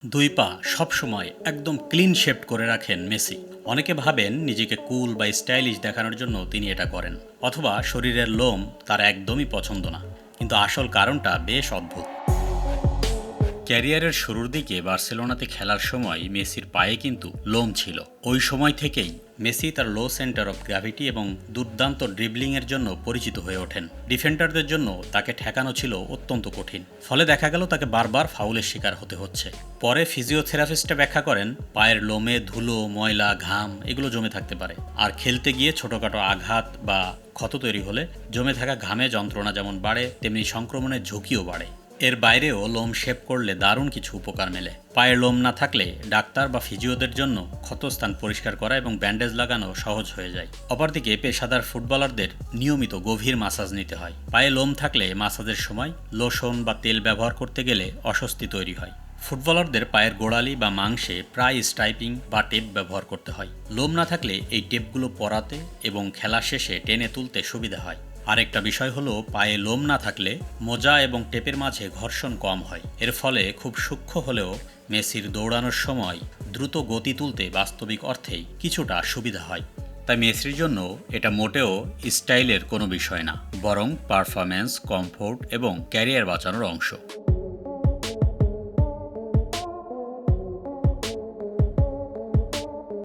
দুই পা সবসময় একদম ক্লিন শেপড করে রাখেন মেসি। অনেকে ভাবেন নিজেকে কুল বা স্টাইলিশ দেখানোর জন্য তিনি এটা করেন, অথবা শরীরের লোম তার একদমই পছন্দ না। কিন্তু আসল কারণটা বেশ অদ্ভুত। ক্যারিয়ারের শুরুর দিকে বার্সেলোনাতে খেলার সময় মেসির পায়ে কিন্তু লোম ছিল। ওই সময় থেকেই মেসি তার লো সেন্টার অফ গ্র্যাভিটি এবং দুর্দান্ত ড্রিবলিংয়ের জন্য পরিচিত হয়ে ওঠেন। ডিফেন্ডারদের জন্য তাকে ঠেকানো ছিল অত্যন্ত কঠিন, ফলে দেখা গেল তাকে বারবার ফাউলের শিকার হতে হচ্ছে। পরে ফিজিওথেরাপিস্টে ব্যাখ্যা করেন, পায়ের লোমে ধুলো, ময়লা, ঘাম এগুলো জমে থাকতে পারে, আর খেলতে গিয়ে ছোটোখাটো আঘাত বা ক্ষত তৈরি হলে জমে থাকা ঘামে যন্ত্রণা যেমন বাড়ে, তেমনি সংক্রমণের ঝুঁকিও বাড়ে। এর বাইরেও লোম শেপ করলে দারুণ কিছু উপকার মেলে। পায়ের লোম না থাকলে ডাক্তার বা ফিজিওদের জন্য ক্ষতস্থান পরিষ্কার করা এবং ব্যান্ডেজ লাগানো সহজ হয়ে যায়। অপরদিকে পেশাদার ফুটবলারদের নিয়মিত গভীর মাসাজ নিতে হয়। পায়ে লোম থাকলে মাসাজের সময় লোশন বা তেল ব্যবহার করতে গেলে অস্বস্তি তৈরি হয়। ফুটবলারদের পায়ের গোড়ালি বা মাংসে প্রায় স্ট্রাইপিং বা টেপ ব্যবহার করতে হয়। লোম না থাকলে এই টেপগুলো পরাতে এবং খেলা শেষে টেনে তুলতে সুবিধা হয়। আরেকটা বিষয় হলো, পায়ে লোম না থাকলে মোজা এবং টেপের মাঝে ঘর্ষণ কম হয়। এর ফলে খুব সূক্ষ্ম হলেও মেসির দৌড়ানোর সময় দ্রুত গতি তুলতে বাস্তবিক অর্থেই কিছুটা সুবিধা হয়। তাই মেসির জন্য এটা মোটেও স্টাইলের কোনো বিষয় না, বরং পারফরম্যান্স, কমফোর্ট এবং ক্যারিয়ার বাঁচানোর অংশ।